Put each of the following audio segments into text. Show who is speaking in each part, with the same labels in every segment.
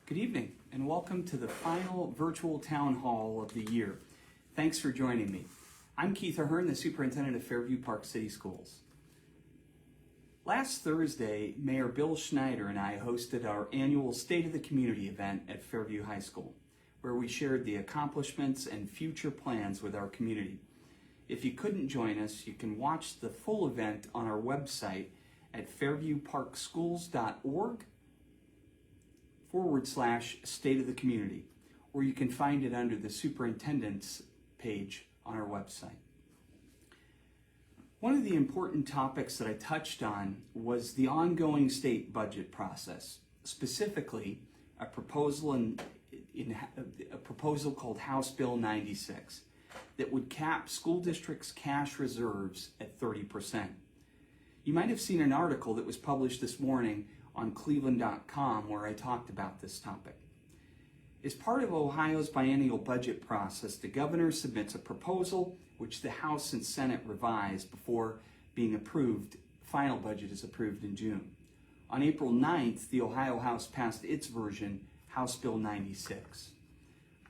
Speaker 1: Good evening and welcome to the final virtual town hall of the year. Thanks for joining me. I'm Keith Ahearn, the Superintendent of Fairview Park City Schools. Last Thursday, Mayor Bill Schneider and I hosted our annual State of the Community event at Fairview High School, where we shared the accomplishments and future plans with our community. If you couldn't join us, you can watch the full event on our website at fairviewparkschools.org/State of the Community, or you can find it under the Superintendent's page on our website. One of the important topics that I touched on was the ongoing state budget process, specifically a proposal called House Bill 96 that would cap school districts' cash reserves at 30%. You might have seen an article that was published this morning on cleveland.com where I talked about this topic. As part of Ohio's biennial budget process, the governor submits a proposal which the House and Senate revise before being approved. Final budget is approved in June. On April 9th, the Ohio House passed its version, House Bill 96.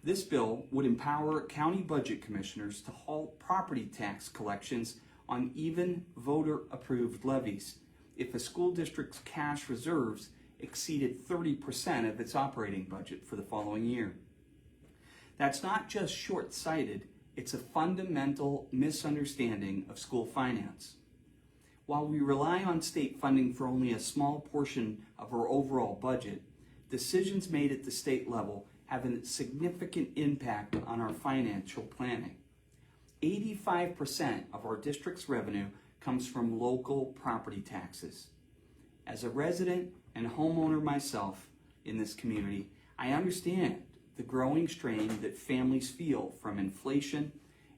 Speaker 1: This bill would empower county budget commissioners to halt property tax collections on even voter-approved levies if a school district's cash reserves exceeded 30% of its operating budget for the following year. That's not just short-sighted, it's a fundamental misunderstanding of school finance. While we rely on state funding for only a small portion of our overall budget, decisions made at the state level have a significant impact on our financial planning. 85% of our district's revenue comes from local property taxes. As a resident and homeowner myself in this community, I understand the growing strain that families feel from inflation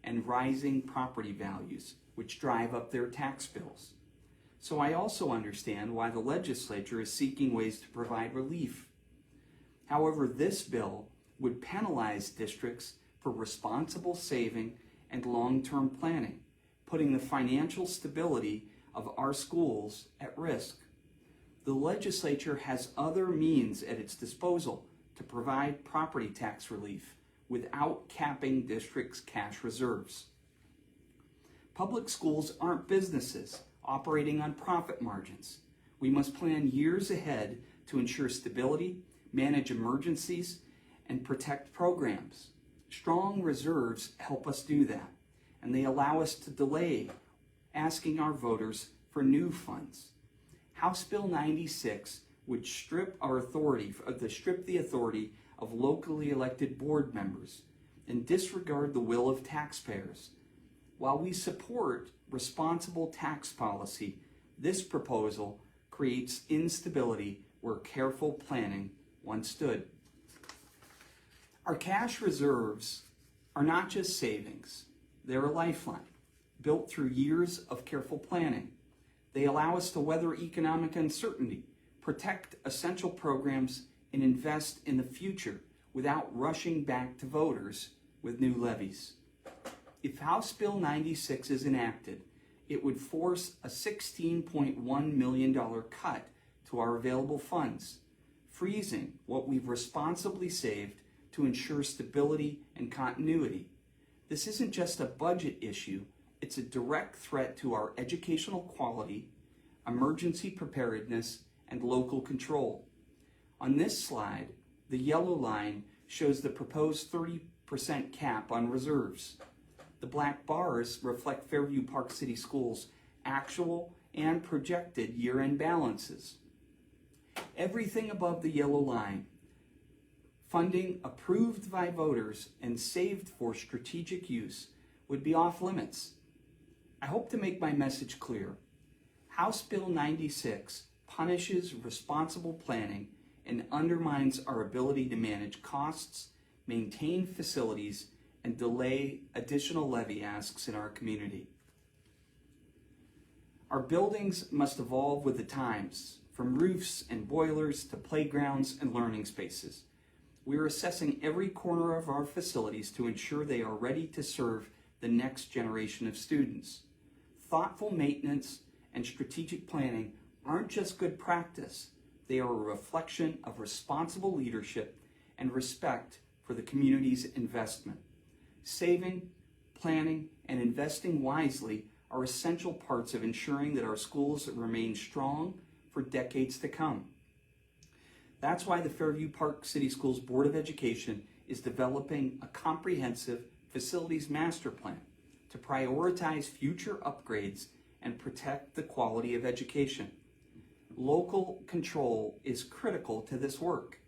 Speaker 1: and rising property values, which drive up their tax bills. So I also understand why the legislature is seeking ways to provide relief. However, this bill would penalize districts for responsible saving and long-term planning, putting the financial stability of our schools at risk. The legislature has other means at its disposal to provide property tax relief without capping districts' cash reserves. Public schools aren't businesses operating on profit margins. We must plan years ahead to ensure stability, manage emergencies, and protect programs. Strong reserves help us do that, and they allow us to delay asking our voters for new funds. House Bill 96 would strip the authority of locally elected board members and disregard the will of taxpayers. While we support responsible tax policy, this proposal creates instability where careful planning once stood. Our cash reserves are not just savings, they're a lifeline, built through years of careful planning. They allow us to weather economic uncertainty, protect essential programs, and invest in the future without rushing back to voters with new levies. If House Bill 96 is enacted, it would force a $16.1 million cut to our available funds, freezing what we've responsibly saved to ensure stability and continuity. This isn't just a budget issue, it's a direct threat to our educational quality, emergency preparedness, and local control. On this slide, the yellow line shows the proposed 30% cap on reserves. The black bars reflect Fairview Park City Schools' actual and projected year-end balances. Everything above the yellow line, funding approved by voters and saved for strategic use, would be off limits. I hope to make my message clear. House Bill 96 punishes responsible planning and undermines our ability to manage costs, maintain facilities, and delay additional levy asks in our community. Our buildings must evolve with the times, from roofs and boilers to playgrounds and learning spaces. We are assessing every corner of our facilities to ensure they are ready to serve the next generation of students. Thoughtful maintenance and strategic planning aren't just good practice, They are a reflection of responsible leadership and respect for the community's investment. Saving, planning, and investing wisely are essential parts of ensuring that our schools remain strong for decades to come. That's why the Fairview Park City Schools Board of Education is developing a comprehensive facilities master plan to prioritize future upgrades and protect the quality of education. Local control is critical to this work.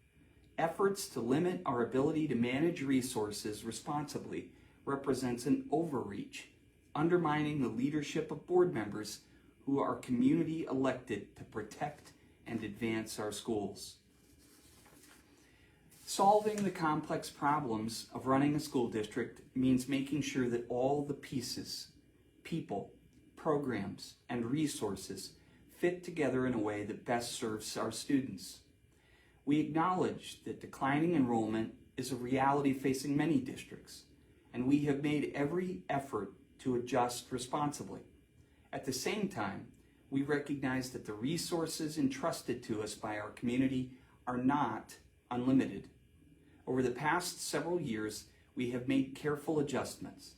Speaker 1: Efforts to limit our ability to manage resources responsibly represents an overreach, undermining the leadership of board members who are community elected to protect and advance our schools. Solving the complex problems of running a school district means making sure that all the pieces, people, programs, and resources fit together in a way that best serves our students. We acknowledge that declining enrollment is a reality facing many districts, and we have made every effort to adjust responsibly. At the same time, we recognize that the resources entrusted to us by our community are not unlimited. Over the past several years, we have made careful adjustments,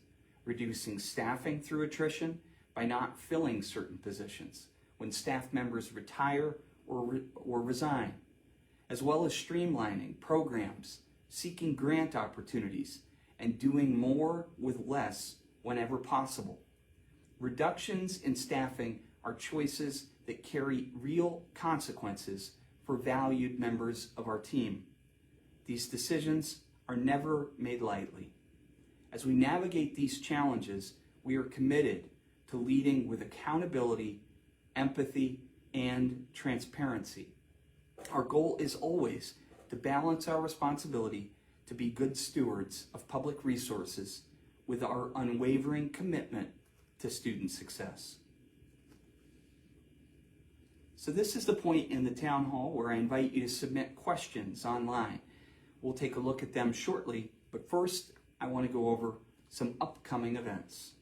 Speaker 1: reducing staffing through attrition by not filling certain positions when staff members retire or resign, as well as streamlining programs, seeking grant opportunities, and doing more with less whenever possible. Reductions in staffing are choices that carry real consequences for valued members of our team. These decisions are never made lightly. As we navigate these challenges, we are committed to leading with accountability, empathy, and transparency. Our goal is always to balance our responsibility to be good stewards of public resources with our unwavering commitment to student success. So this is the point in the town hall where I invite you to submit questions online. We'll take a look at them shortly, but first I want to go over some upcoming events.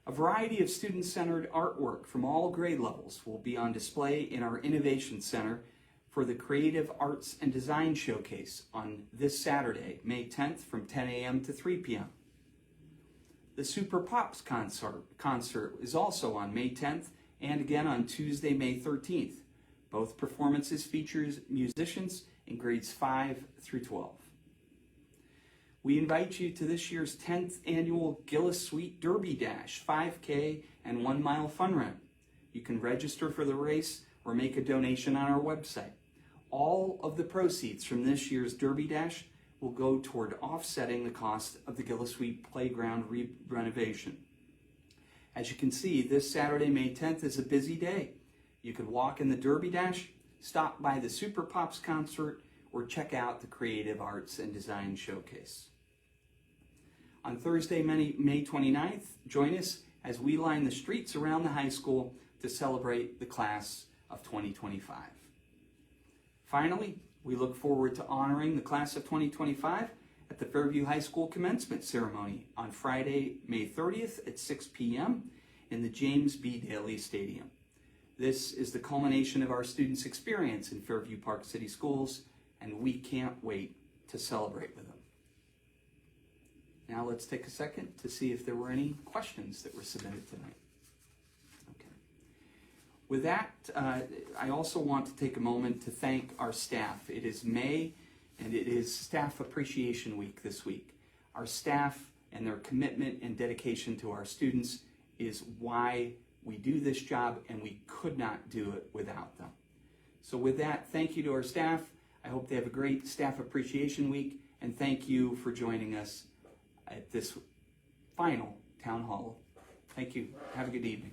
Speaker 1: A variety of student-centered artwork from all grade levels will be on display in our Innovation Center for the Creative Arts and Design Showcase on this Saturday, May 10th from 10 a.m. to 3 p.m. The Super Pops concert is also on May 10th and again on Tuesday, May 13th. Both performances features musicians in grades 5 through 12. We invite you to this year's 10th annual Gillis Sweet Derby Dash 5K and 1 mile fun run. You can register for the race or make a donation on our website. All of the proceeds from this year's Derby Dash will go toward offsetting the cost of the Gillis Sweet Playground renovation. As you can see, this Saturday, May 10th is a busy day. You can walk in the Derby Dash, stop by the Super Pops concert, or check out the Creative Arts and Design Showcase. On Thursday, May 29th, join us as we line the streets around the high school to celebrate the class of 2025. Finally, we look forward to honoring the class of 2025 at the Fairview High School commencement ceremony on Friday, May 30th at 6 p.m. in the James B. Daly Stadium. This is the culmination of our students' experience in Fairview Park City Schools, and we can't wait to celebrate with them. Now let's take a second to see if there were any questions that were submitted tonight. Okay. With that, I also want to take a moment to thank our staff. It is May, and it is Staff Appreciation Week this week. Our staff and their commitment and dedication to our students is why we do this job, and we could not do it without them. So with that, thank you to our staff. I hope they have a great Staff Appreciation Week, and thank you for joining us at this final town hall. Thank you. Have a good evening.